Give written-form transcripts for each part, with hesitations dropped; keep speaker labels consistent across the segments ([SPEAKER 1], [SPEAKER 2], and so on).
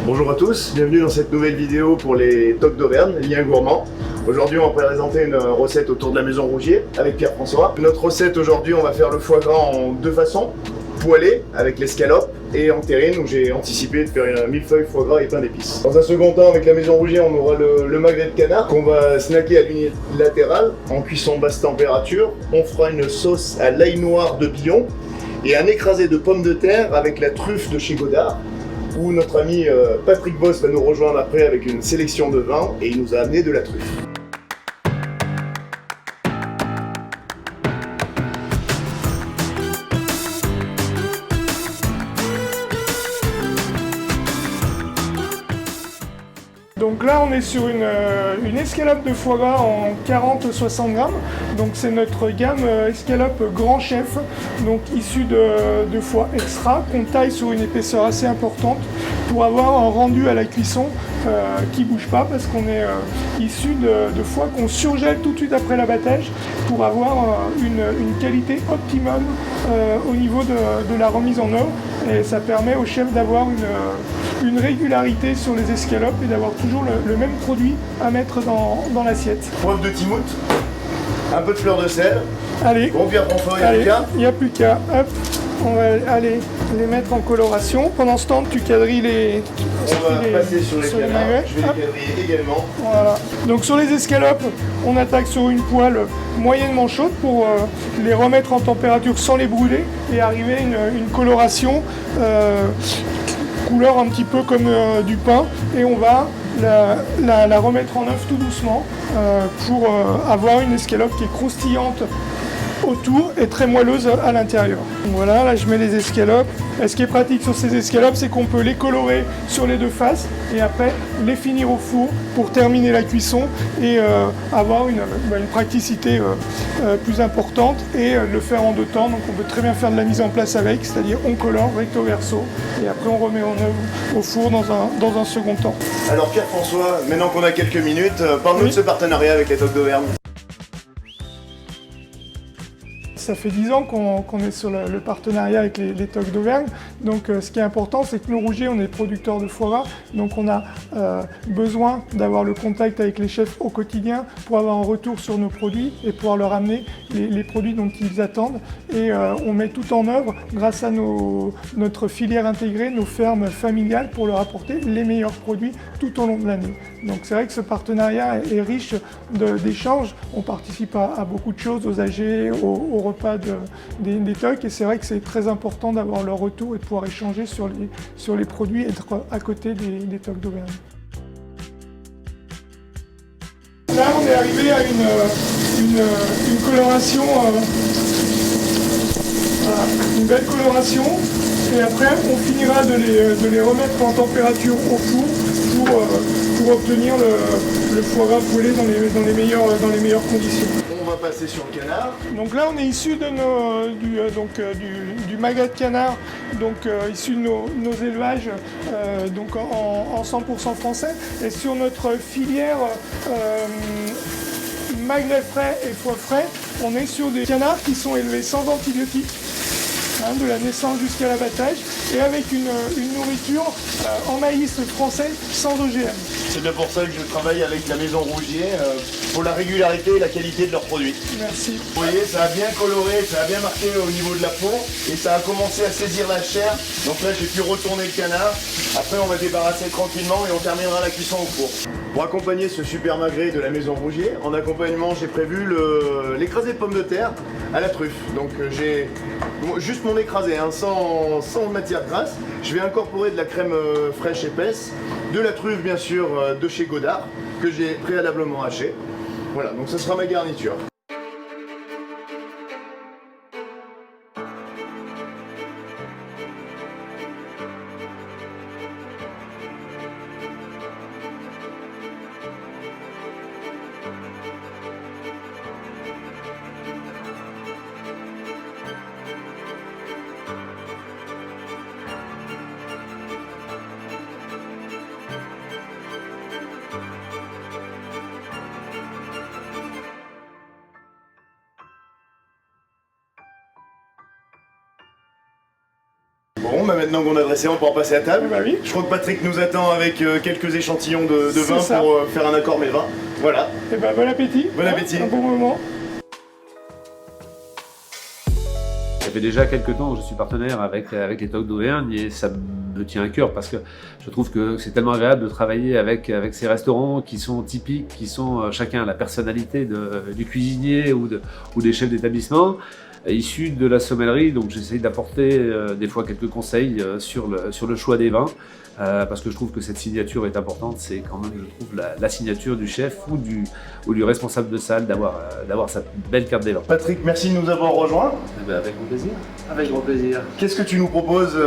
[SPEAKER 1] Bonjour à tous, bienvenue dans cette nouvelle vidéo pour les tocs d'Auvergne, liens gourmands. Aujourd'hui on va présenter une recette autour de la maison Rougier avec Pierre-François. Notre recette aujourd'hui, on va faire le foie gras en deux façons. Poêlé avec l'escalope et en terrine où j'ai anticipé de faire un millefeuille, foie gras et pain d'épices. Dans un second temps, avec la maison Rougier, on aura le magret de canard qu'on va snacker à l'unilatérale en cuisson basse température. On fera une sauce à l'ail noir de Billon et un écrasé de pommes de terre avec la truffe de chez Godard, où notre ami Patrick Boss va nous rejoindre après avec une sélection de vins et il nous a amené de la truffe.
[SPEAKER 2] Donc là on est sur une escalope de foie gras en 40-60 grammes. Donc c'est notre gamme escalope grand chef, donc issue de foie extra qu'on taille sur une épaisseur assez importante pour avoir un rendu à la cuisson qui bouge pas, parce qu'on est issu de foie qu'on surgèle tout de suite après l'abattage pour avoir une qualité optimum au niveau de la remise en œuvre, et ça permet au chef d'avoir une régularité sur les escalopes et d'avoir toujours le même produit à mettre dans l'assiette.
[SPEAKER 1] Poivre de Timout, un peu de fleur de sel.
[SPEAKER 2] Allez,
[SPEAKER 1] bon Pierre-François,
[SPEAKER 2] il n'y a plus qu'à. Hop, on va aller les mettre en coloration. Pendant ce temps, tu quadrilles les.
[SPEAKER 1] On va passer sur les canards. Je vais les quadriller également.
[SPEAKER 2] Voilà. Donc sur les escalopes, on attaque sur une poêle moyennement chaude pour les remettre en température sans les brûler et arriver à une coloration couleur un petit peu comme du pain, et on va la remettre en œuvre tout doucement pour avoir une escalope qui est croustillante autour et très moelleuse à l'intérieur. Voilà, là je mets les escalopes. Et ce qui est pratique sur ces escalopes, c'est qu'on peut les colorer sur les deux faces et après les finir au four pour terminer la cuisson et avoir une praticité plus importante et le faire en deux temps. Donc on peut très bien faire de la mise en place avec, c'est-à-dire on colore recto verso et après on remet en œuvre au four dans un second temps.
[SPEAKER 1] Alors Pierre-François, maintenant qu'on a quelques minutes, parle-nous de ce partenariat avec les tocs d'Auvergne.
[SPEAKER 2] Ça fait 10 ans qu'on est sur le partenariat avec les tocs d'Auvergne. Donc ce qui est important, c'est que nous, Rougier, on est producteurs de foie gras. Donc on a besoin d'avoir le contact avec les chefs au quotidien pour avoir un retour sur nos produits et pouvoir leur amener les produits dont ils attendent. Et on met tout en œuvre grâce à notre filière intégrée, nos fermes familiales, pour leur apporter les meilleurs produits tout au long de l'année. Donc c'est vrai que ce partenariat est riche d'échanges. On participe à beaucoup de choses, aux AG, au repas des tocs, et c'est vrai que c'est très important d'avoir leur retour et de pouvoir échanger sur les produits et être à côté des tocs d'Auvergne. Là on est arrivé à une coloration, voilà, une belle coloration, et après on finira de les remettre en température au four pour obtenir le foie gras poêlé dans les meilleures conditions.
[SPEAKER 1] On va passer sur le canard.
[SPEAKER 2] Donc là on est issu du magret de canard, donc issu de nos élevages donc en 100% français, et sur notre filière magret frais et foie frais, on est sur des canards qui sont élevés sans antibiotiques, de la naissance jusqu'à l'abattage, et avec une nourriture en maïs français sans OGM.
[SPEAKER 1] C'est bien pour ça que je travaille avec la maison Rougier pour la régularité et la qualité de leurs produits.
[SPEAKER 2] Merci.
[SPEAKER 1] Vous voyez, ça a bien coloré, ça a bien marqué au niveau de la peau et ça a commencé à saisir la chair. Donc là, j'ai pu retourner le canard. Après, on va débarrasser tranquillement et on terminera la cuisson au four. Pour accompagner ce super magret de la maison Rougier, en accompagnement, j'ai prévu l'écrasé de pommes de terre à la truffe. Donc j'ai juste mon écrasé, sans matière grasse. Je vais incorporer de la crème fraîche épaisse, de la truffe bien sûr de chez Godard, que j'ai préalablement haché. Voilà, donc ce sera ma garniture. Bon, bah maintenant qu'on a dressé, on peut en passer à table.
[SPEAKER 2] Bah oui.
[SPEAKER 1] Je crois que Patrick nous attend avec quelques échantillons de vin
[SPEAKER 2] ça.
[SPEAKER 1] pour faire un accord mes vins. Voilà.
[SPEAKER 2] Et ben bon appétit.
[SPEAKER 1] Bon appétit.
[SPEAKER 2] Un bon moment.
[SPEAKER 3] Ça fait déjà quelques temps que je suis partenaire avec les TOC d'Auvergne et ça me tient à cœur parce que je trouve que c'est tellement agréable de travailler avec ces restaurants qui sont typiques, qui sont chacun la personnalité du cuisinier ou des chefs d'établissement issus de la sommellerie. Donc j'essaye d'apporter des fois quelques conseils sur le choix des vins parce que je trouve que cette signature est importante. C'est quand même, je trouve, la signature du chef ou du responsable de salle d'avoir sa belle carte des vins.
[SPEAKER 1] Patrick, merci de nous avoir rejoints.
[SPEAKER 3] Eh ben, avec grand plaisir. Avec grand plaisir.
[SPEAKER 1] Qu'est-ce que tu nous proposes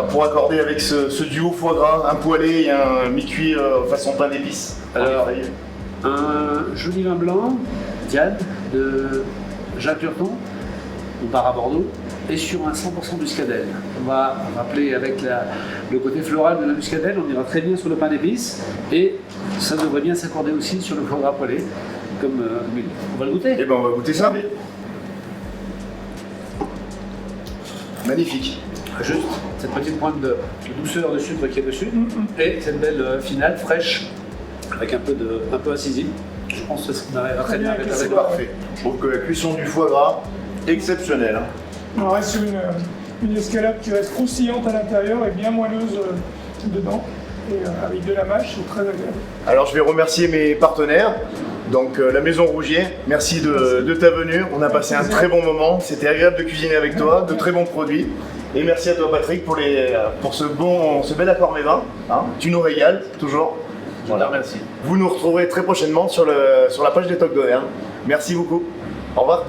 [SPEAKER 1] pour accorder avec ce duo foie gras, un poêlé et un mi-cuit façon pain d'épices?
[SPEAKER 3] Alors, un joli vin blanc, Diane, de Jacques Lurton, au bar à Bordeaux, et sur un 100% muscadelle. On va rappeler avec le côté floral de la muscadelle, on ira très bien sur le pain d'épices, et ça devrait bien s'accorder aussi sur le foie gras poêlé, comme huile. On va le goûter.
[SPEAKER 1] Eh ben, on va goûter ça. Magnifique.
[SPEAKER 3] Juste cette petite pointe de douceur de sucre qui est dessus, et cette belle finale fraîche, avec un peu incisive. Je pense que ça va très bien avec la
[SPEAKER 1] C'est
[SPEAKER 3] récolte.
[SPEAKER 1] parfait. Je trouve que la cuisson du foie gras, exceptionnelle. Hein.
[SPEAKER 2] On reste sur une escalope qui reste croustillante à l'intérieur et bien moelleuse dedans. Et avec de la mâche, c'est très agréable.
[SPEAKER 1] Alors je vais remercier mes partenaires, donc la Maison Rougier, merci de ta venue, on a passé un très bon moment, c'était agréable de cuisiner avec toi, de très bons produits. Et merci à toi Patrick pour ce bel accord mes vins, hein. Tu nous régales toujours.
[SPEAKER 3] Je te remercie.
[SPEAKER 1] Vous nous retrouverez très prochainement sur la page des TOC d'Auvergne. Merci beaucoup, au revoir.